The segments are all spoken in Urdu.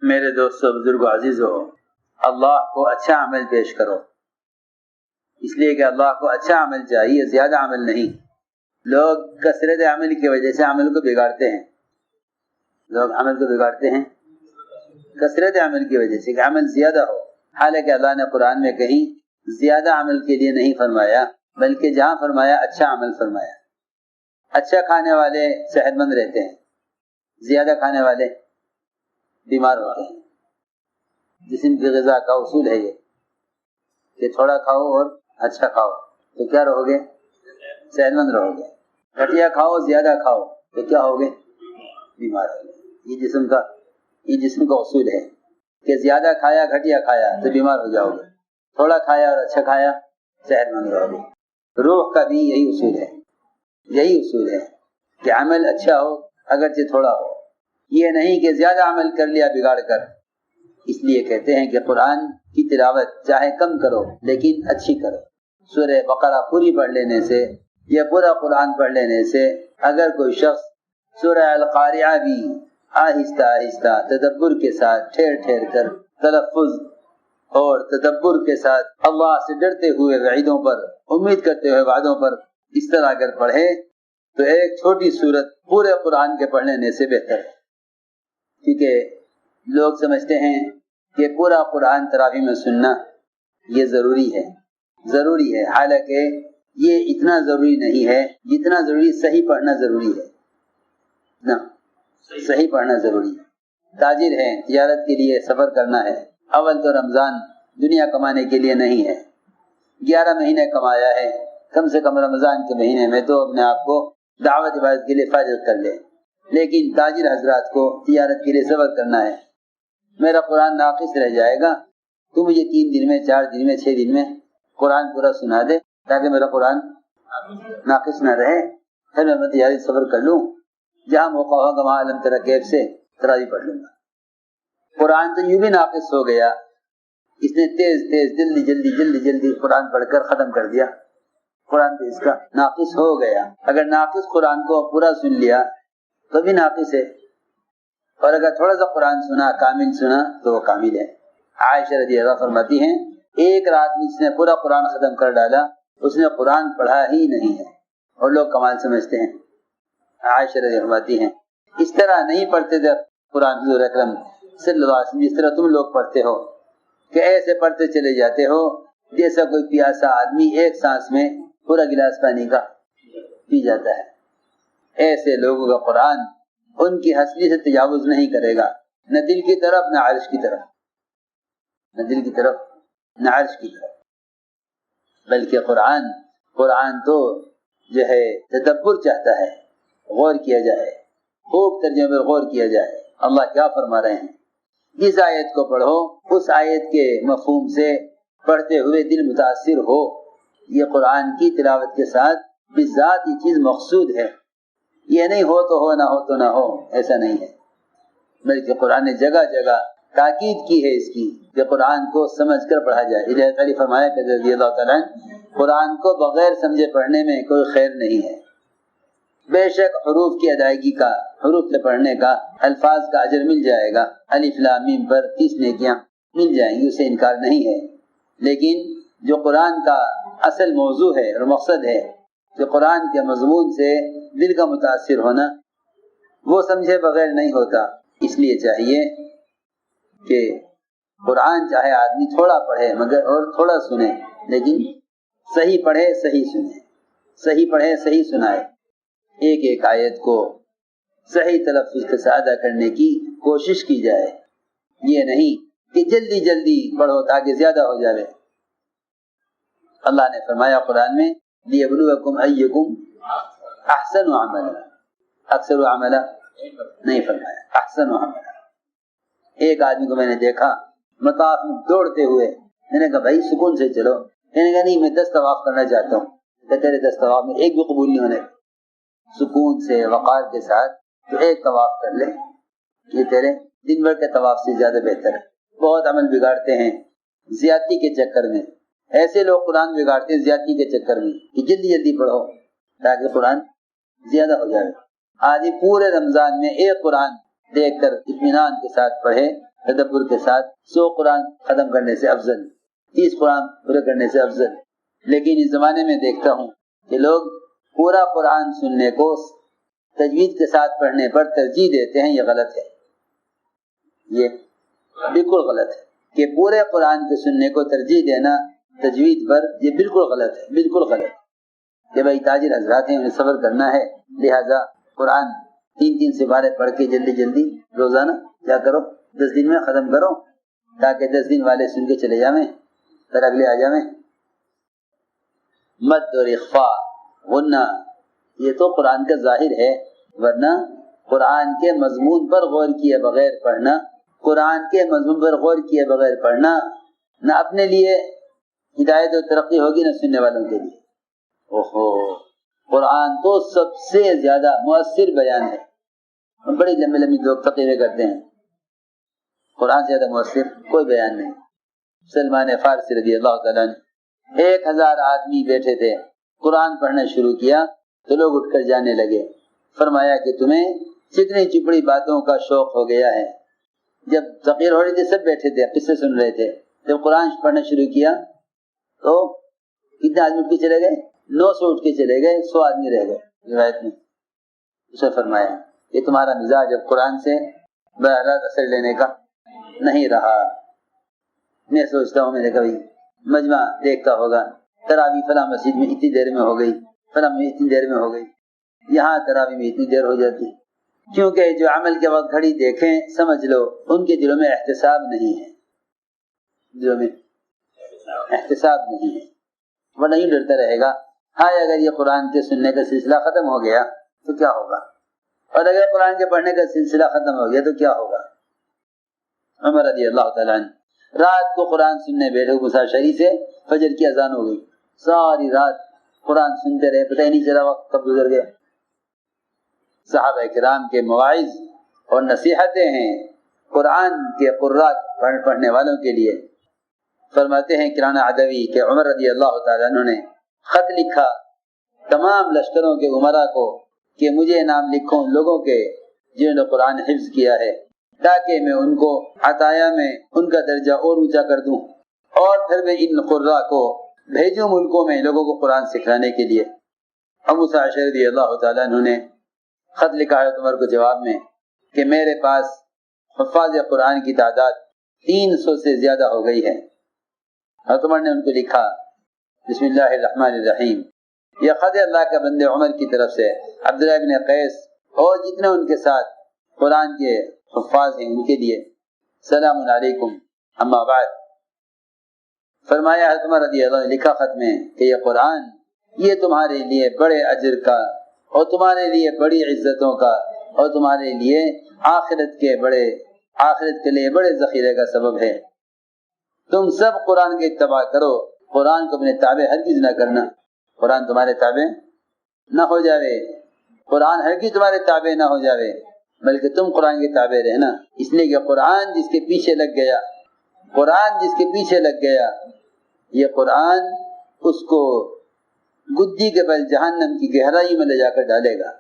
میرے دوستو بزرگو عزیزو، اللہ کو اچھا عمل پیش کرو، اس لیے کہ اللہ کو اچھا عمل چاہیے، زیادہ عمل نہیں۔ لوگ کثرت عمل کی وجہ سے عمل کو بگاڑتے ہیں، لوگ عمل کو بگاڑتے ہیں کثرت عمل کی وجہ سے کہ عمل زیادہ ہو، حالانکہ اللہ نے قرآن میں کہیں زیادہ عمل کے لیے نہیں فرمایا، بلکہ جہاں فرمایا اچھا عمل فرمایا۔ اچھا کھانے والے صحت مند رہتے ہیں، زیادہ کھانے والے بیمار ہوتے ہیں۔ جسم کی غذا کا اصول ہے یہ کہ تھوڑا کھاؤ اور اچھا کھاؤ تو کیا رہو گے؟ صحت مند رہو گے۔ گھٹیا کھاؤ زیادہ کھاؤ تو کیا ہوگے؟ بیمار ہو گے۔ یہ جسم کا اصول ہے کہ زیادہ کھایا گھٹیا کھایا تو بیمار ہو جاؤ گے، تھوڑا کھایا اور اچھا کھایا صحت مند رہو گے۔ روح کا بھی یہی اصول ہے کہ عمل اچھا ہو اگرچہ تھوڑا ہو، یہ نہیں کہ زیادہ عمل کر لیا بگاڑ کر۔ اس لیے کہتے ہیں کہ قرآن کی تلاوت چاہے کم کرو لیکن اچھی کرو۔ سورہ بقرہ پوری پڑھ لینے سے یا پورا قرآن پڑھ لینے سے اگر کوئی شخص سورہ القاریہ بھی آہستہ آہستہ تدبر کے ساتھ ٹھہر ٹھہر کر تلفظ اور تدبر کے ساتھ اللہ سے ڈرتے ہوئے وعیدوں پر، امید کرتے ہوئے وعدوں پر اس طرح اگر پڑھے تو ایک چھوٹی سورت پورے قرآن کے پڑھ لینے سے بہتر ہے۔ کیونکہ لوگ سمجھتے ہیں کہ پورا قرآن تراویح میں سننا یہ ضروری ہے، حالانکہ یہ اتنا ضروری نہیں ہے جتنا ضروری صحیح پڑھنا ضروری ہے۔ صحیح پڑھنا ضروری ہے۔ تاجر ہیں، تجارت کے لیے سفر کرنا ہے، اول تو رمضان دنیا کمانے کے لیے نہیں ہے، 11 مہینے کمایا ہے، کم سے کم رمضان کے مہینے میں تو اپنے آپ کو دعوت عبادت کے لیے فارغ کر لے۔ لیکن تاجر حضرات کو تجارت کے لیے سفر کرنا ہے، میرا قرآن ناقص رہ جائے گا، تو مجھے 3 دن میں 4 دن میں 6 دن میں قرآن پورا سنا دے تاکہ میرا قرآن ناقص نہ رہے، پھر میں تجارت سفر کر لوں، جہاں موقع ہوگا وہاں علم ترا کیف سے تراویح پڑھ لوں گا۔ قرآن تو یوں بھی ناقص ہو گیا، اس نے تیز جلدی قرآن پڑھ کر ختم کر دیا، قرآن تو اس کا ناقص ہو گیا۔ اگر ناقص قرآن کو پورا سن لیا تو بھی ناقص ہے، اور اگر تھوڑا سا قرآن سنا کامل سنا تو وہ کامل ہے۔ عائشہ رضی اللہ عنہا فرماتی ہیں ایک رات میں جس نے پورا قرآن ختم کر ڈالا اس نے قرآن پڑھا ہی نہیں ہے، اور لوگ کمال سمجھتے ہیں۔ عائشہ رضی اللہ عنہا فرماتی ہیں اس طرح نہیں پڑھتے تھے قرآن حضور اکرم صلی اللہ علیہ وسلم جس طرح تم لوگ پڑھتے ہو، کہ ایسے پڑھتے چلے جاتے ہو جیسا کوئی پیاسا آدمی ایک سانس میں پورا گلاس پانی کا پی جاتا ہے۔ ایسے لوگوں کا قرآن ان کی ہستی سے تجاوز نہیں کرے گا، نہ دل کی طرف نہ عرش کی طرف، نہ عرش کی طرف، بلکہ قرآن تو جو ہے تدبر چاہتا ہے، غور کیا جائے، خوب ترجمے پر غور کیا جائے اللہ کیا فرما رہے ہیں۔ جس آیت کو پڑھو اس آیت کے مفہوم سے پڑھتے ہوئے دل متاثر ہو، یہ قرآن کی تلاوت کے ساتھ بذات یہ چیز مقصود ہے۔ یہ نہیں ہو تو ہو، نہ ہو تو نہ ہو، ایسا نہیں ہے، بلکہ قرآن نے جگہ جگہ تاکید کی ہے اس کی کہ قرآن کو سمجھ کر پڑھا جائے۔ ہدایت علی فرمایا کہ رضی اللہ تعالیٰ قرآن کو بغیر سمجھے پڑھنے میں کوئی خیر نہیں ہے۔ بے شک حروف کی ادائیگی کا، حروف سے پڑھنے کا، الفاظ کا اجر مل جائے گا، الف لام میم پر 30 نیکیاں مل جائیں گی، اسے انکار نہیں ہے۔ لیکن جو قرآن کا اصل موضوع ہے اور مقصد ہے کہ قرآن کے مضمون سے دل کا متاثر ہونا، وہ سمجھے بغیر نہیں ہوتا۔ اس لیے چاہیے کہ قرآن چاہے آدمی تھوڑا پڑھے مگر اور تھوڑا سنے، لیکن صحیح پڑھے صحیح سنے، صحیح پڑھے صحیح سنائے، ایک ایک آیت کو صحیح تلفظ کے ساتھ ادا کرنے کی کوشش کی جائے۔ یہ نہیں کہ جلدی پڑھو تاکہ زیادہ ہو جائے۔ اللہ نے فرمایا قرآن میں لِيَبْلُوَكُمْ أَيُّكُمْ أَحْسَنُ عَمَلًا، اکثر عملہ نہیں فرمایا، احسن عملہ۔ ایک آدمی کو میں نے دیکھا مطاف میں دوڑتے ہوئے، میں نے کہا بھائی سکون سے چلو، میں نے کہا نہیں میں 10 طواف کرنا چاہتا ہوں، کہ تیرے 10 طواف میں ایک بھی قبول نہیں ہونے، سکون سے وقار کے ساتھ تو ایک طواف کر لے، یہ تیرے دن بھر کے طواف سے زیادہ بہتر ہے۔ بہت عمل بگاڑتے ہیں زیادتی کے چکر میں، ایسے لوگ قرآن بگاڑتے ہیں زیادتی کے چکر میں کہ جلدی پڑھو تاکہ قرآن زیادہ ہو جائے۔ آدھی پورے رمضان میں ایک قرآن دیکھ کر اطمینان کے ساتھ پڑھے، تدبر کے ساتھ، 100 قرآن ختم کرنے سے افضل، 30 قرآن پورے کرنے سے افضل۔ لیکن اس زمانے میں دیکھتا ہوں کہ لوگ پورا قرآن سننے کو تجوید کے ساتھ پڑھنے پر ترجیح دیتے ہیں۔ یہ غلط ہے، یہ بالکل غلط ہے کہ پورے قرآن کے سننے کو ترجیح دینا تجوید پر، یہ بالکل غلط ہے، بالکل غلط ہے کہ بھائی تاجر حضرات ہیں، انہیں صبر کرنا ہے، لہذا قرآن 3 سپارے پڑھ کے جلدی جلدی روزانہ کیا کرو، 10 دن میں ختم کرو، تاکہ 10 دن والے سن کے چلے جائیں، پھر اگلے آ جائیں۔ مد اور اخفا، غنہ، یہ تو قرآن کا ظاہر ہے، ورنہ قرآن کے مضمون پر غور کیے بغیر پڑھنا، قرآن کے مضمون پر غور کیے بغیر پڑھنا نہ اپنے لیے ہدایت و ترقی ہوگی نہ سننے والوں کے لیے۔ قرآن تو سب سے زیادہ مؤثر بیان ہے، بڑی لمبی لمبی لوگ تقریریں کرتے ہیں، قرآن سے زیادہ مؤثر کوئی بیان نہیں۔ سلمان فارسی رضی اللہ تعالیٰ عنہ 1000 آدمی بیٹھے تھے، قرآن پڑھنا شروع کیا تو لوگ اٹھ کر جانے لگے۔ فرمایا کہ تمہیں چکنی چپڑی باتوں کا شوق ہو گیا ہے۔ جب تقریر ہو رہی تھی سب بیٹھے تھے، قصے سن رہے تھے، جب قرآن پڑھنا شروع کیا تو کتنے آدمی اٹھ کے چلے گئے؟ 900 اٹھ کے چلے گئے، 100 آدمی رہ گئے روایت میں۔ اسے فرمایا یہ تمہارا مزاج اب قرآن سے بہرحال اثر لینے کا نہیں رہا۔ میں سوچتا ہوں، میں نے کبھی مجمع دیکھتا ہوگا، تراویح فلاں مسجد میں اتنی دیر میں ہو گئی، فلاں میں اتنی دیر میں ہو گئی، یہاں تراویح میں اتنی دیر ہو جاتی، کیونکہ جو عمل کے وقت گھڑی دیکھیں سمجھ لو ان کے دلوں میں احتساب نہیں ہے، دلوں میں احتساب نہیں ہے، وہ نہیں ڈرتا رہے گا ہائے اگر یہ قرآن کے سننے کا سلسلہ ختم ہو گیا تو کیا ہوگا، اور اگر قرآن کے پڑھنے کا سلسلہ ختم ہو گیا تو کیا ہوگا۔ عمر رضی اللہ تعالیٰ عنہ رات کو قرآن سننے بیٹھے، مساشری سے فجر کی اذان ہو گئی، ساری رات قرآن سنتے رہے، پتہ ہی نہیں چلا وقت کب گزر گیا۔ صحابہ کرام کے مواعظ اور نصیحتیں ہیں قرآن کے قرات پڑھنے والوں کے لیے۔ فرماتے ہیں کرانہ عدوی کہ عمر رضی اللہ تعالیٰ عنہ نے خط لکھا تمام لشکروں کے عمرا کو کہ مجھے نام لکھو ان لوگوں کے جنہوں نے قرآن حفظ کیا ہے، تاکہ میں ان کو عطایا میں ان کا درجہ اور اونچا کر دوں، اور پھر میں ان قرا کو بھیجوں ملکوں میں لوگوں کو قرآن سکھانے کے لیے۔ ابو سعید رضی اللہ تعالیٰ عنہ نے خط لکھا ہے عمر کو جواب میں کہ میرے پاس حفاظ قرآن کی تعداد 300 سے زیادہ ہو گئی ہے۔ عمر نے ان کو لکھا بسم اللہ الرحمن الرحیم، یہ خط اللہ کے بندے عمر کی طرف سے عبداللہ بن قیس اور جتنے ان کے ساتھ قرآن کے حفاظ ہیں ان کے لیے، سلام علیکم اما بعد۔ فرمایا عمر رضی اللہ عنہ نے لکھا خط میں کہ یہ قرآن یہ تمہارے لیے بڑے اجر کا اور تمہارے لیے بڑی عزتوں کا اور تمہارے لیے آخرت کے لیے بڑے ذخیرے کا سبب ہے۔ تم سب قرآن کے اتباع کرو، قرآن کو اپنے تابع ہرگز نہ کرنا، قرآن تمہارے تابع نہ ہو جاوے، قرآن ہرگز تمہارے تابع نہ ہو جاوے، بلکہ تم قرآن کے تابع رہنا، اس لیے کہ قرآن جس کے پیچھے لگ گیا، قرآن جس کے پیچھے لگ گیا، یہ قرآن اس کو گدی کے بل جہنم کی گہرائی میں لے جا کر ڈالے گا،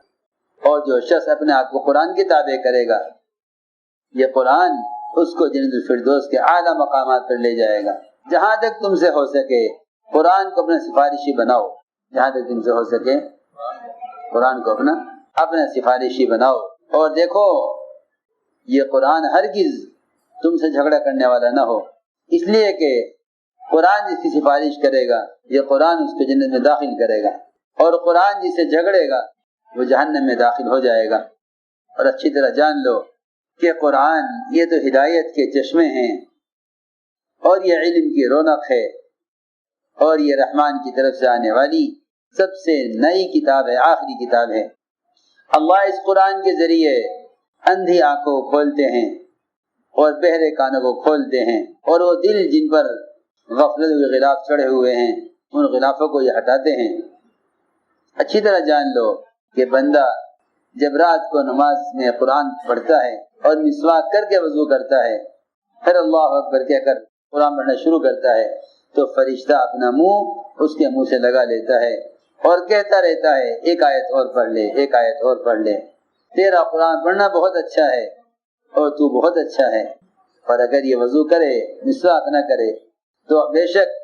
اور جو شخص اپنے آپ کو قرآن کے تابع کرے گا یہ قرآن اس کو جنت الفردوس کے اعلیٰ مقامات پر لے جائے گا۔ جہاں تک تم سے ہو سکے قرآن کو اپنا سفارشی بناؤ، جہاں تک تم سے ہو سکے قرآن کو اپنا سفارشی بناؤ، اور دیکھو یہ قرآن ہرگز تم سے جھگڑا کرنے والا نہ ہو، اس لیے کہ قرآن جس کی سفارش کرے گا یہ قرآن اس کو جنت میں داخل کرے گا، اور قرآن جس سے جھگڑے گا وہ جہنم میں داخل ہو جائے گا۔ اور اچھی طرح جان لو کہ قرآن یہ تو ہدایت کے چشمے ہیں، اور یہ علم کی رونق ہے، اور یہ رحمان کی طرف سے آنے والی سب سے نئی کتاب ہے، آخری کتاب ہے۔ اللہ اس قرآن کے ذریعے اندھی آنکھوں کو کھولتے ہیں اور بہرے کانوں کو کھولتے ہیں، اور وہ دل جن پر غفلت کے غلاف چڑھے ہوئے ہیں ان غلافوں کو یہ ہٹاتے ہیں۔ اچھی طرح جان لو کہ بندہ جب رات کو نماز میں قرآن پڑھتا ہے اور مسواک کر کے وضو کرتا ہے، پھر اللہ اکبر کہہ کر قرآن پڑھنا شروع کرتا ہے، تو فرشتہ اپنا منہ اس کے منہ سے لگا لیتا ہے اور کہتا رہتا ہے ایک آیت اور پڑھ لے، ایک آیت اور پڑھ لے، تیرا قرآن پڑھنا بہت اچھا ہے، اور تو بہت اچھا ہے، اور اگر یہ وضو کرے مسواک نہ کرے تو بے شک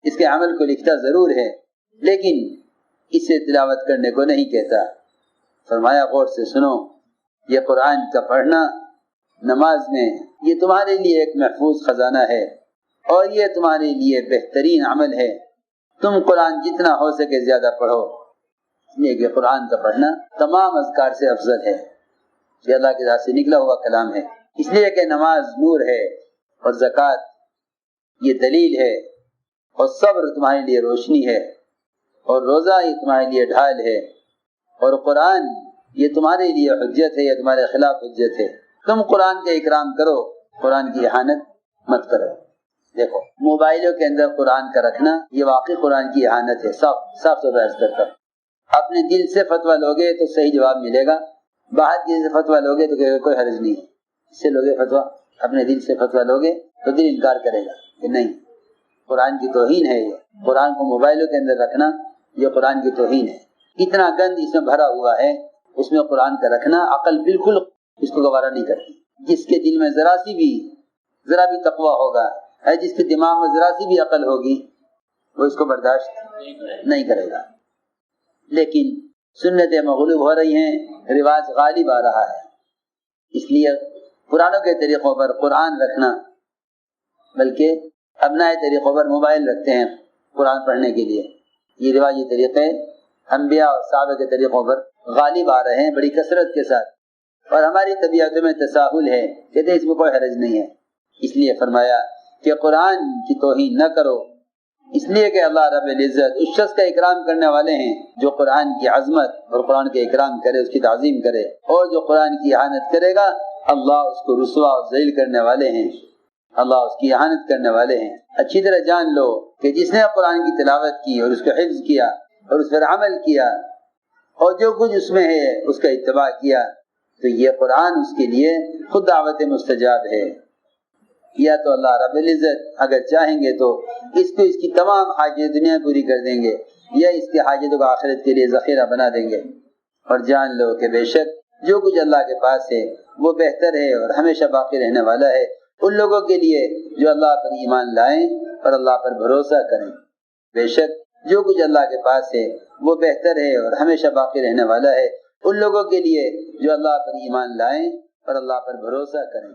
اس کے عمل کو لکھتا ضرور ہے، لیکن اسے تلاوت کرنے کو نہیں کہتا۔ فرمایا غور سے سنو، یہ قرآن کا پڑھنا نماز میں یہ تمہارے لیے ایک محفوظ خزانہ ہے، اور یہ تمہارے لیے بہترین عمل ہے۔ تم قرآن جتنا ہو سکے زیادہ پڑھو، اس لیے کہ قرآن کا پڑھنا تمام اذکار سے افضل ہے، یہ اللہ کی ذات سے نکلا ہوا کلام ہے۔ اس لیے کہ نماز نور ہے، اور زکوٰۃ یہ دلیل ہے، اور صبر تمہارے لیے روشنی ہے، اور روزہ یہ تمہارے لیے ڈھال ہے، اور قرآن یہ تمہارے لیے حجت ہے یا تمہارے خلاف حجت ہے۔ تم قرآن کا اکرام کرو، قرآن کی اہانت مت کرو۔ دیکھو موبائلوں کے اندر قرآن کا رکھنا یہ واقعی قرآن کی اہانت ہے، صاف عرض کرتا ہوں۔ اپنے دل سے فتویٰ لوگے تو صحیح جواب ملے گا، باہر کسی سے فتویٰ لوگے تو کوئی حرج نہیں ہے۔ اس سے لوگے فتویٰ، اپنے دل سے فتویٰ لوگے تو دل انکار کرے گا کہ نہیں، قرآن کی توہین ہے یہ، قرآن کو موبائلوں کے اندر رکھنا یہ قرآن کی توہین ہے۔ اتنا گند اس میں بھرا ہوا ہے، اس میں قرآن کا رکھنا عقل بالکل اس کو گوارا نہیں کرتی۔ جس کے دل میں ذرا بھی تقویٰ ہوگا، ہے جس کے دماغ میں ذرا سی بھی عقل ہوگی، وہ اس کو برداشت نہیں کرے گا۔ لیکن سنتیں مغلوب ہو رہی ہیں، رواج غالب آ رہا ہے، اس لیے پرانوں کے طریقوں پر قرآن رکھنا، بلکہ اب نئے طریقوں پر موبائل رکھتے ہیں قرآن پڑھنے کے لیے۔ یہ روایتی طریقے انبیاء اور صحابہ کے طریقوں پر غالب آ رہے ہیں بڑی کثرت کے ساتھ، اور ہماری طبیعتوں میں تساہل ہے، کہتے ہیں اس میں کوئی حرج نہیں ہے۔ اس لیے فرمایا کہ قرآن کی توہین نہ کرو، اس لیے کہ اللہ رب العزت اس شخص کا اکرام کرنے والے ہیں جو قرآن کی عظمت اور قرآن کے اکرام کرے، اس کی تعظیم کرے، اور جو قرآن کی اہانت کرے گا اللہ اس کو رسوا اور ذلیل کرنے والے ہیں، اللہ اس کی اہانت کرنے والے ہیں۔ اچھی طرح جان لو کہ جس نے قرآن کی تلاوت کی اور اس کو حفظ کیا اور اس پر عمل کیا اور جو کچھ اس میں ہے اس کا اتباع کیا، تو یہ قرآن اس کے لیے خود دعوت مستجاب ہے۔ یا تو اللہ رب العزت اگر چاہیں گے تو اس کو اس کی تمام حاجت دنیا پوری کر دیں گے، یا اس کی حاجتوں کو آخرت کے لیے ذخیرہ بنا دیں گے۔ اور جان لو کہ بے شک جو کچھ اللہ کے پاس ہے وہ بہتر ہے اور ہمیشہ باقی رہنے والا ہے ان لوگوں کے لیے جو اللہ پر ایمان لائیں اور اللہ پر بھروسہ کریں۔ بے شک جو کچھ اللہ کے پاس ہے وہ بہتر ہے اور ہمیشہ باقی رہنے والا ہے ان لوگوں کے لیے جو اللہ پر ایمان لائیں اور اللہ پر بھروسہ کریں۔